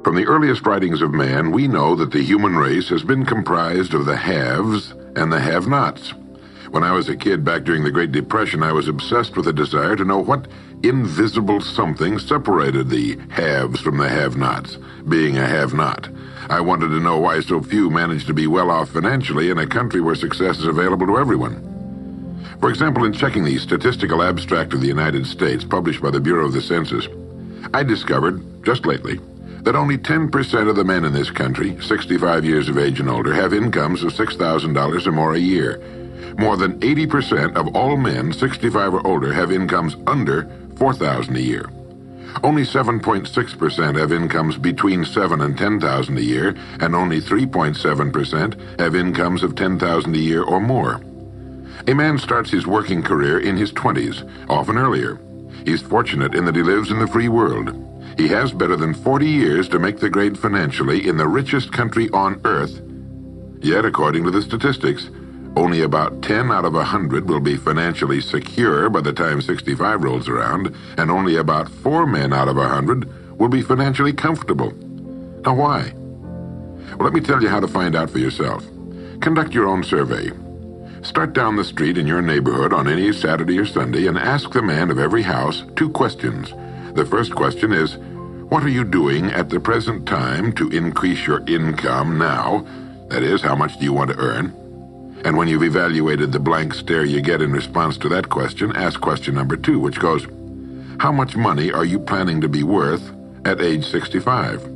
From the earliest writings of man, we know that the human race has been comprised of the haves and the have-nots. When I was a kid back during the Great Depression, I was obsessed with a desire to know what invisible something separated the haves from the have-nots, being a have-not. I wanted to know why so few managed to be well off financially in a country where success is available to everyone. For example, in checking the Statistical Abstract of the United States, published by the Bureau of the Census, I discovered, just lately, that only 10% of the men in this country, 65 years of age and older, have incomes of $6,000 or more a year. More than 80% of all men 65 or older have incomes under $4,000 a year. Only 7.6% have incomes between $7,000 and $10,000 a year, and only 3.7% have incomes of $10,000 a year or more. A man starts his working career in his 20s, often earlier. He's fortunate in that he lives in the free world. He has better than 40 years to make the grade financially in the richest country on earth. Yet, according to the statistics, only about 10 out of 100 will be financially secure by the time 65 rolls around, and only about 4 men out of 100 will be financially comfortable. Now, why? Well, let me tell you how to find out for yourself. Conduct your own survey. Start down the street in your neighborhood on any Saturday or Sunday and ask the man of every house 2 questions. The first question is, what are you doing at the present time to increase your income now? That is, how much do you want to earn? And when you've evaluated the blank stare you get in response to that question, ask question number 2, which goes, how much money are you planning to be worth at age 65?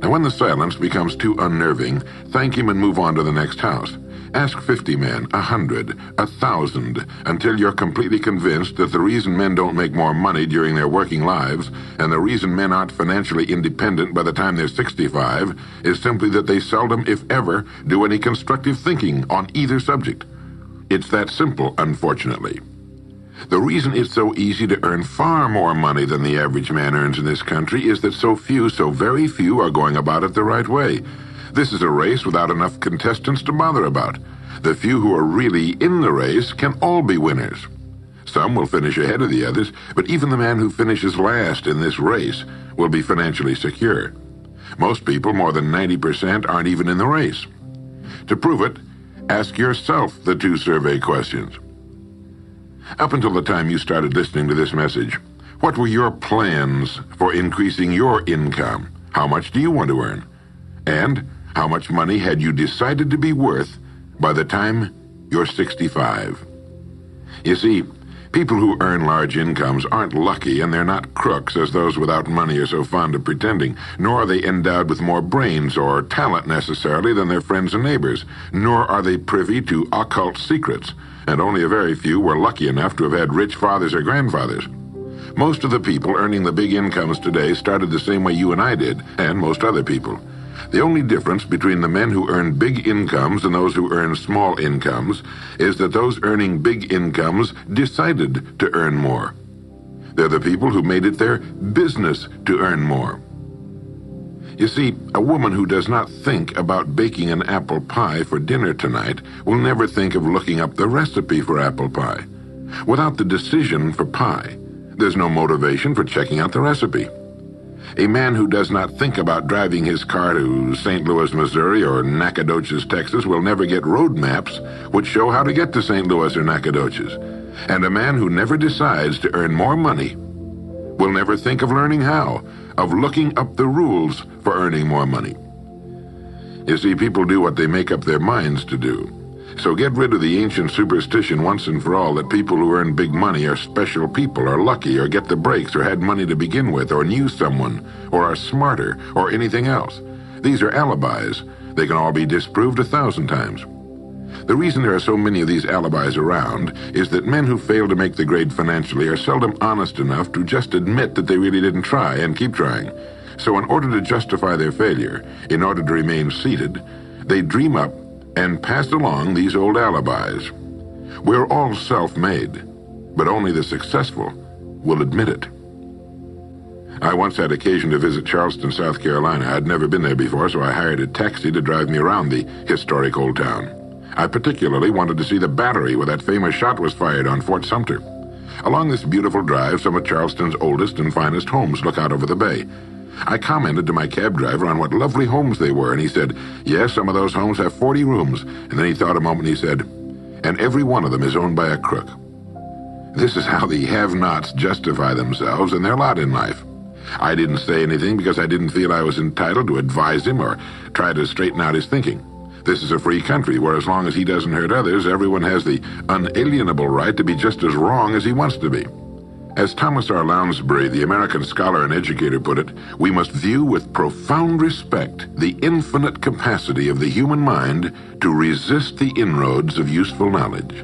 Now, when the silence becomes too unnerving, thank him and move on to the next house. Ask 50 men, 100, 1,000, until you're completely convinced that the reason men don't make more money during their working lives, and the reason men aren't financially independent by the time they're 65, is simply that they seldom, if ever, do any constructive thinking on either subject. It's that simple, unfortunately. The reason it's so easy to earn far more money than the average man earns in this country is that so very few, are going about it the right way. This is a race without enough contestants to bother about. The few who are really in the race can all be winners. Some will finish ahead of the others, but even the man who finishes last in this race will be financially secure. Most people, more than 90%, aren't even in the race. To prove it, ask yourself the 2 survey questions. Up until the time you started listening to this message, what were your plans for increasing your income? How much do you want to earn? And how much money had you decided to be worth by the time you're 65? You see, people who earn large incomes aren't lucky, and they're not crooks as those without money are so fond of pretending, nor are they endowed with more brains or talent necessarily than their friends and neighbors, nor are they privy to occult secrets, and only a very few were lucky enough to have had rich fathers or grandfathers. Most of the people earning the big incomes today started the same way you and I did, and most other people. The only difference between the men who earn big incomes and those who earn small incomes is that those earning big incomes decided to earn more. They're the people who made it their business to earn more. You see, a woman who does not think about baking an apple pie for dinner tonight will never think of looking up the recipe for apple pie. Without the decision for pie, there's no motivation for checking out the recipe. A man who does not think about driving his car to St. Louis, Missouri or Nacogdoches, Texas will never get road maps which show how to get to St. Louis or Nacogdoches. And a man who never decides to earn more money will never think of learning how, of looking up the rules for earning more money. You see, people do what they make up their minds to do. So get rid of the ancient superstition once and for all that people who earn big money are special people, or lucky, or get the breaks, or had money to begin with, or knew someone, or are smarter, or anything else. These are alibis. They can all be disproved 1,000 times. The reason there are so many of these alibis around is that men who fail to make the grade financially are seldom honest enough to just admit that they really didn't try and keep trying. So in order to justify their failure, in order to remain seated, they dream up and pass along these old alibis. We're all self-made, but only the successful will admit it. I once had occasion to visit Charleston, South Carolina. I'd never been there before, so I hired a taxi to drive me around the historic old town. I particularly wanted to see the battery where that famous shot was fired on Fort Sumter. Along this beautiful drive, some of Charleston's oldest and finest homes look out over the bay. I commented to my cab driver on what lovely homes they were, and he said, yes, some of those homes have 40 rooms. And then he thought a moment and he said, and every one of them is owned by a crook. This is how the have-nots justify themselves and their lot in life. I didn't say anything because I didn't feel I was entitled to advise him or try to straighten out his thinking. This is a free country where as long as he doesn't hurt others, everyone has the unalienable right to be just as wrong as he wants to be. As Thomas R. Lounsbury, the American scholar and educator, put it, we must view with profound respect the infinite capacity of the human mind to resist the inroads of useful knowledge.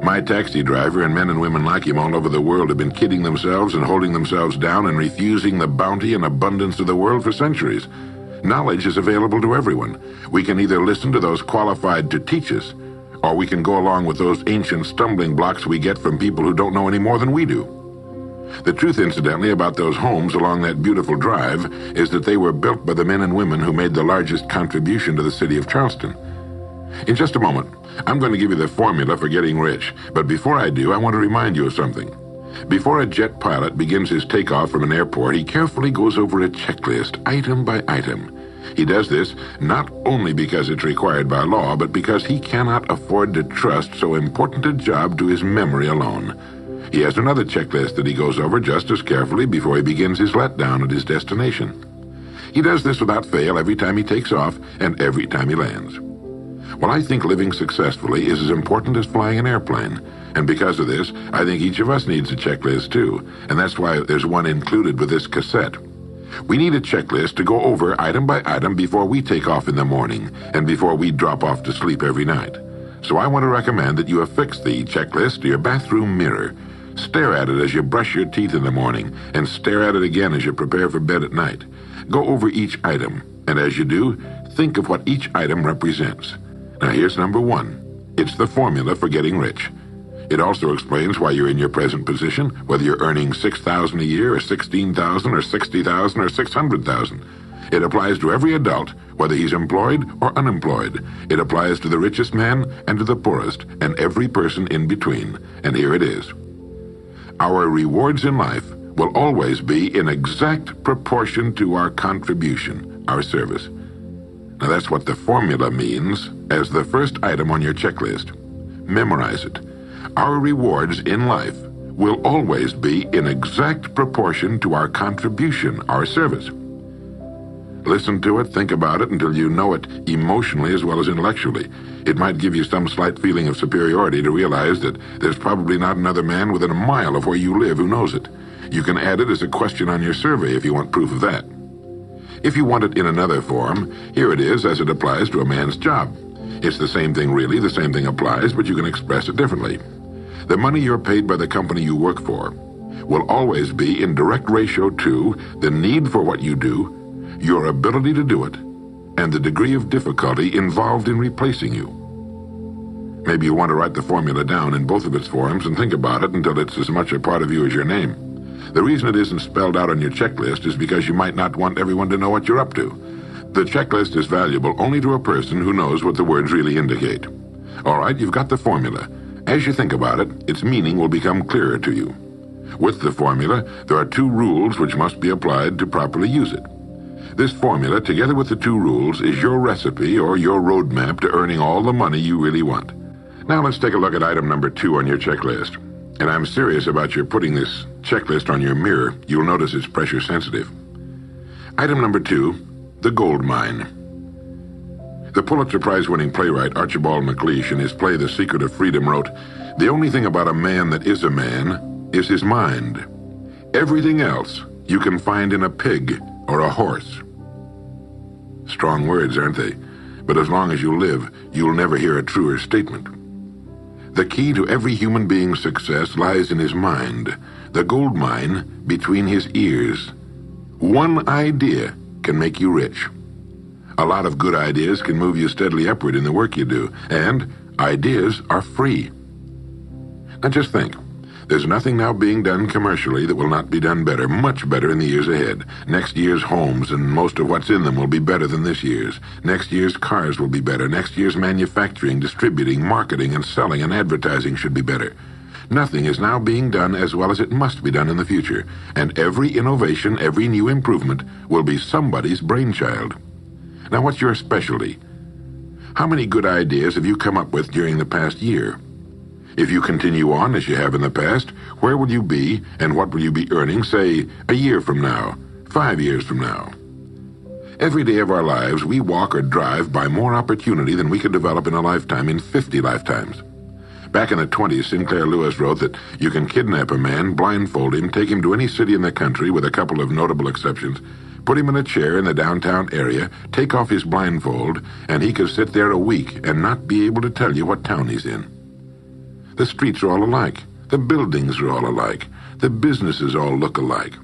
My taxi driver and men and women like him all over the world have been kidding themselves and holding themselves down and refusing the bounty and abundance of the world for centuries. Knowledge is available to everyone. We can either listen to those qualified to teach us, or we can go along with those ancient stumbling blocks we get from people who don't know any more than we do. The truth, incidentally, about those homes along that beautiful drive is that they were built by the men and women who made the largest contribution to the city of Charleston. In just a moment, I'm going to give you the formula for getting rich, but before I do, I want to remind you of something. Before a jet pilot begins his takeoff from an airport, he carefully goes over a checklist, item by item. He does this not only because it's required by law, but because he cannot afford to trust so important a job to his memory alone. He has another checklist that he goes over just as carefully before he begins his letdown at his destination. He does this without fail every time he takes off and every time he lands. Well, I think living successfully is as important as flying an airplane. And because of this, I think each of us needs a checklist too. And that's why there's one included with this cassette. We need a checklist to go over item by item before we take off in the morning and before we drop off to sleep every night. So I want to recommend that you affix the checklist to your bathroom mirror. Stare at it as you brush your teeth in the morning and stare at it again as you prepare for bed at night. Go over each item, and as you do, think of what each item represents. Now here's number one. It's the formula for getting rich. It also explains why you're in your present position, whether you're earning $6,000 a year or $16,000 or $60,000 or $600,000. It applies to every adult, whether he's employed or unemployed. It applies to the richest man and to the poorest, and every person in between. And here it is. Our rewards in life will always be in exact proportion to our contribution, our service. Now that's what the formula means as the first item on your checklist. Memorize it. Our rewards in life will always be in exact proportion to our contribution, our service. Listen to it, think about it until you know it emotionally as well as intellectually. It might give you some slight feeling of superiority to realize that there's probably not another man within a mile of where you live who knows it. You can add it as a question on your survey if you want proof of that. If you want it in another form, here it is as it applies to a man's job. It's the same thing really, the same thing applies, but you can express it differently. The money you're paid by the company you work for will always be in direct ratio to the need for what you do, your ability to do it, and the degree of difficulty involved in replacing you. Maybe you want to write the formula down in both of its forms and think about it until it's as much a part of you as your name. The reason it isn't spelled out on your checklist is because you might not want everyone to know what you're up to. The checklist is valuable only to a person who knows what the words really indicate. All right, you've got the formula. As you think about it, its meaning will become clearer to you. With the formula, there are two rules which must be applied to properly use it. This formula, together with the two rules, is your recipe or your roadmap to earning all the money you really want. Now let's take a look at item number 2 on your checklist. And I'm serious about your putting this checklist on your mirror. You'll notice it's pressure sensitive. Item number 2, the gold mine. The Pulitzer Prize-winning playwright Archibald MacLeish in his play The Secret of Freedom wrote, "The only thing about a man that is a man is his mind. Everything else you can find in a pig or a horse." Strong words, aren't they? But as long as you live, you'll never hear a truer statement. The key to every human being's success lies in his mind, the gold mine between his ears. One idea can make you rich. A lot of good ideas can move you steadily upward in the work you do, and ideas are free. Now just think. There's nothing now being done commercially that will not be done better, much better in the years ahead. Next year's homes and most of what's in them will be better than this year's. Next year's cars will be better. Next year's manufacturing, distributing, marketing, and selling and advertising should be better. Nothing is now being done as well as it must be done in the future, and every innovation, every new improvement will be somebody's brainchild. Now, what's your specialty? How many good ideas have you come up with during the past year? If you continue on as you have in the past, where will you be and what will you be earning, say, a year from now, 5 years from now? Every day of our lives, we walk or drive by more opportunity than we could develop in a lifetime, in 50 lifetimes. Back in the 20s, Sinclair Lewis wrote that you can kidnap a man, blindfold him, take him to any city in the country, with a couple of notable exceptions, put him in a chair in the downtown area, take off his blindfold, and he could sit there a week and not be able to tell you what town he's in. The streets are all alike. The buildings are all alike. The businesses all look alike.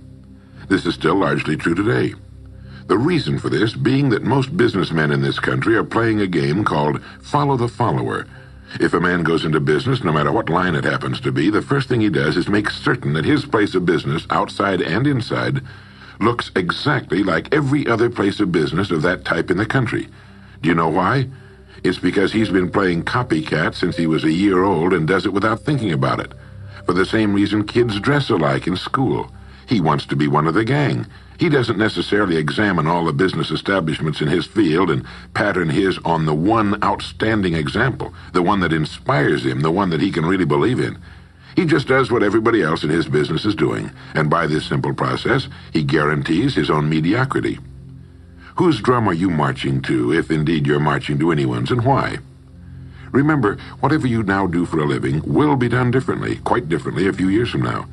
This is still largely true today. The reason for this being that most businessmen in this country are playing a game called follow the follower. If a man goes into business, no matter what line it happens to be, the first thing he does is make certain that his place of business, outside and inside, looks exactly like every other place of business of that type in the country. Do you know why? It's because he's been playing copycat since he was a year old and does it without thinking about it. For the same reason kids dress alike in school. He wants to be one of the gang. He doesn't necessarily examine all the business establishments in his field and pattern his on the one outstanding example, the one that inspires him, the one that he can really believe in. He just does what everybody else in his business is doing, and by this simple process, he guarantees his own mediocrity. Whose drum are you marching to, if indeed you're marching to anyone's, and why? Remember, whatever you now do for a living will be done differently, quite differently a few years from now.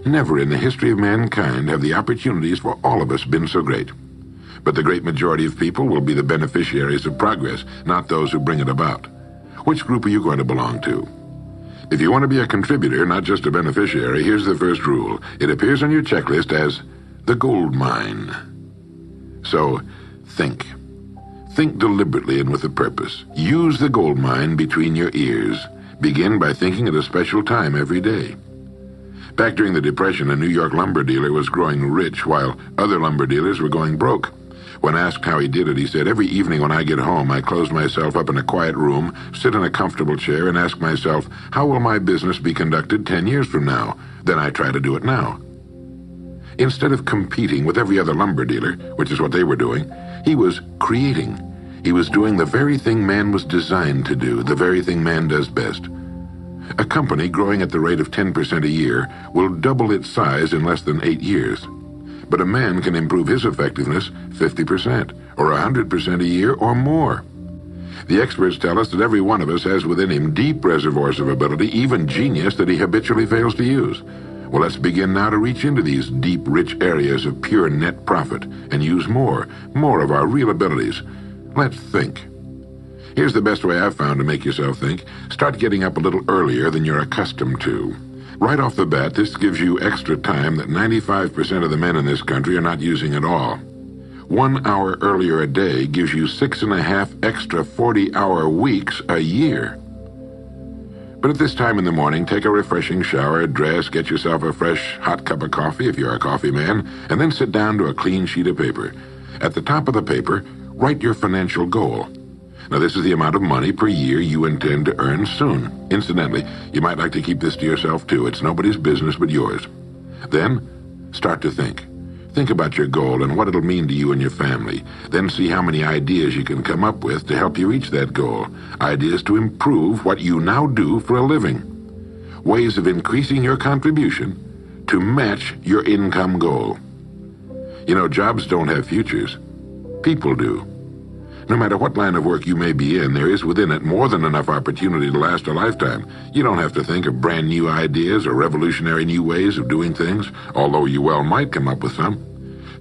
Never in the history of mankind have the opportunities for all of us been so great. But the great majority of people will be the beneficiaries of progress, not those who bring it about. Which group are you going to belong to? If you want to be a contributor, not just a beneficiary, here's the first rule. It appears on your checklist as the gold mine. So, think. Think deliberately and with a purpose. Use the gold mine between your ears. Begin by thinking at a special time every day. Back during the Depression, a New York lumber dealer was growing rich while other lumber dealers were going broke. When asked how he did it, he said, "Every evening when I get home, I close myself up in a quiet room, sit in a comfortable chair, and ask myself, how will my business be conducted 10 years from now? Then I try to do it now." Instead of competing with every other lumber dealer, which is what they were doing, he was creating. He was doing the very thing man was designed to do, the very thing man does best. A company growing at the rate of 10% a year will double its size in less than 8 years. But a man can improve his effectiveness 50% or 100% a year or more. The experts tell us that every one of us has within him deep reservoirs of ability, even genius, that he habitually fails to use. Well, let's begin now to reach into these deep, rich areas of pure net profit and use more of our real abilities. Let's think. Here's the best way I've found to make yourself think. Start getting up a little earlier than you're accustomed to. Right off the bat, this gives you extra time that 95% of the men in this country are not using at all. 1 hour earlier a day gives you 6.5 extra 40-hour weeks a year. But at this time in the morning, take a refreshing shower, dress, get yourself a fresh, hot cup of coffee if you're a coffee man, and then sit down to a clean sheet of paper. At the top of the paper, write your financial goal. Now, this is the amount of money per year you intend to earn soon. Incidentally, you might like to keep this to yourself, too. It's nobody's business but yours. Then, start to think. Think about your goal and what it'll mean to you and your family. Then see how many ideas you can come up with to help you reach that goal. Ideas to improve what you now do for a living. Ways of increasing your contribution to match your income goal. You know, jobs don't have futures. People do. No matter what line of work you may be in, there is within it more than enough opportunity to last a lifetime. You don't have to think of brand new ideas or revolutionary new ways of doing things, although you well might come up with some.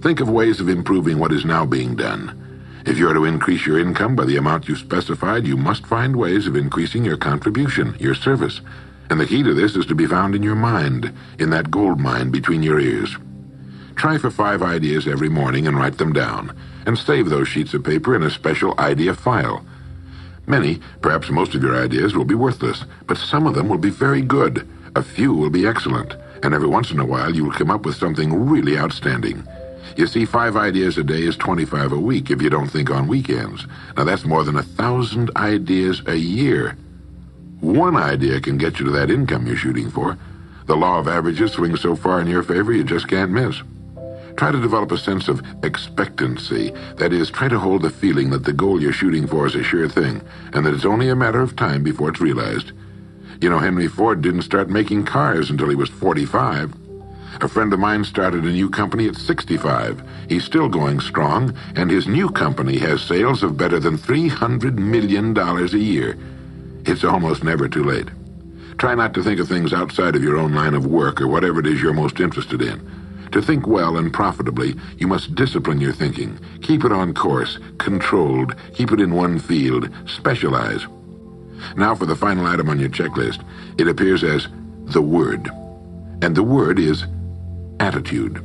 Think of ways of improving what is now being done. If you are to increase your income by the amount you've specified, you must find ways of increasing your contribution, your service. And the key to this is to be found in your mind, in that gold mine between your ears. Try for 5 ideas every morning and write them down, and save those sheets of paper in a special idea file. Many, perhaps most of your ideas will be worthless, but some of them will be very good. A few will be excellent, and every once in a while you will come up with something really outstanding. You see, 5 ideas a day is 25 a week if you don't think on weekends. Now that's more than 1,000 ideas a year. One idea can get you to that income you're shooting for. The law of averages swings so far in your favor you just can't miss. Try to develop a sense of expectancy. That is, try to hold the feeling that the goal you're shooting for is a sure thing, and that it's only a matter of time before it's realized. You know, Henry Ford didn't start making cars until he was 45. A friend of mine started a new company at 65. He's still going strong, and his new company has sales of better than $300 million a year. It's almost never too late. Try not to think of things outside of your own line of work or whatever it is you're most interested in. To think well and profitably, you must discipline your thinking. Keep it on course, controlled, keep it in one field, specialize. Now for the final item on your checklist. It appears as the word. And the word is attitude.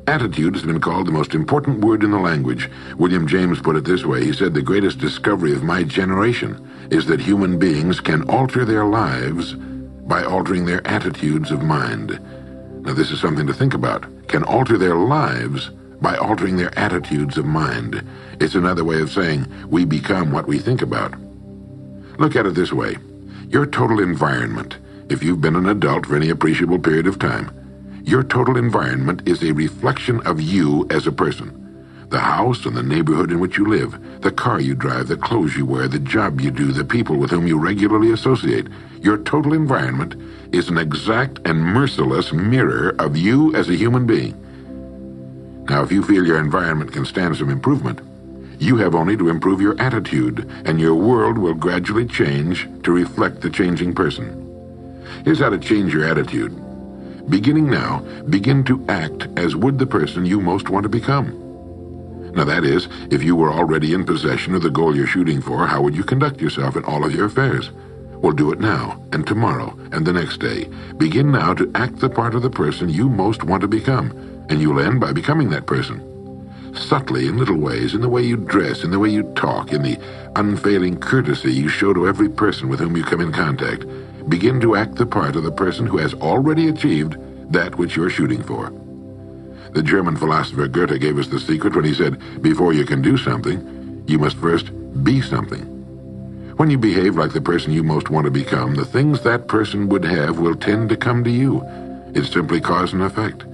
Attitude has been called the most important word in the language. William James put it this way. He said, "The greatest discovery of my generation is that human beings can alter their lives by altering their attitudes of mind." Now, this is something to think about. Can alter their lives by altering their attitudes of mind. It's another way of saying we become what we think about. Look at it this way. Your total environment, if you've been an adult for any appreciable period of time, your total environment is a reflection of you as a person. The house and the neighborhood in which you live, the car you drive, the clothes you wear, the job you do, the people with whom you regularly associate. Your total environment is an exact and merciless mirror of you as a human being. Now, if you feel your environment can stand some improvement, you have only to improve your attitude, and your world will gradually change to reflect the changing person. Here's how to change your attitude. Beginning now, begin to act as would the person you most want to become. Now that is, if you were already in possession of the goal you're shooting for, how would you conduct yourself in all of your affairs? Well, do it now, and tomorrow, and the next day. Begin now to act the part of the person you most want to become, and you'll end by becoming that person. Subtly, in little ways, in the way you dress, in the way you talk, in the unfailing courtesy you show to every person with whom you come in contact, begin to act the part of the person who has already achieved that which you're shooting for. The German philosopher Goethe gave us the secret when he said, before you can do something, you must first be something. When you behave like the person you most want to become, the things that person would have will tend to come to you. It's simply cause and effect.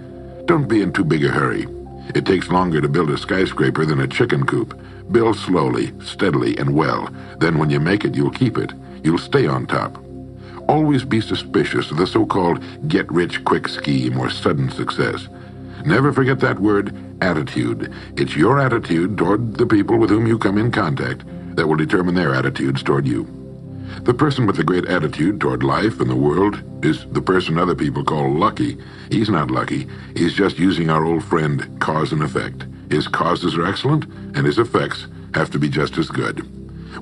Don't be in too big a hurry. It takes longer to build a skyscraper than a chicken coop. Build slowly, steadily, and well. Then when you make it, you'll keep it. You'll stay on top. Always be suspicious of the so-called get-rich-quick scheme or sudden success. Never forget that word, attitude. It's your attitude toward the people with whom you come in contact that will determine their attitudes toward you. The person with a great attitude toward life and the world is the person other people call lucky. He's not lucky. He's just using our old friend, cause and effect. His causes are excellent, and his effects have to be just as good.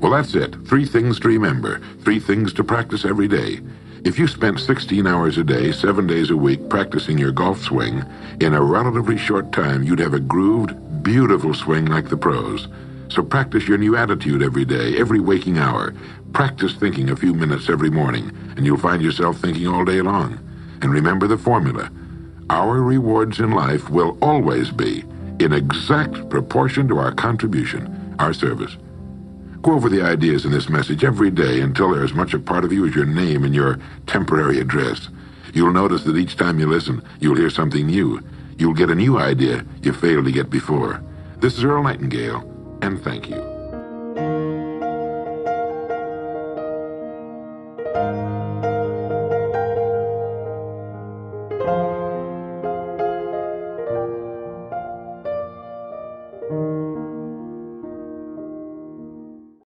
Well, that's it. 3 things to remember. 3 things to practice every day. If you spent 16 hours a day, 7 days a week, practicing your golf swing, in a relatively short time, you'd have a grooved, beautiful swing like the pros. So practice your new attitude every day, every waking hour. Practice thinking a few minutes every morning, and you'll find yourself thinking all day long. And remember the formula. Our rewards in life will always be in exact proportion to our contribution, our service. Go over the ideas in this message every day until they're as much a part of you as your name and your temporary address. You'll notice that each time you listen, you'll hear something new. You'll get a new idea you failed to get before. This is Earl Nightingale, and thank you.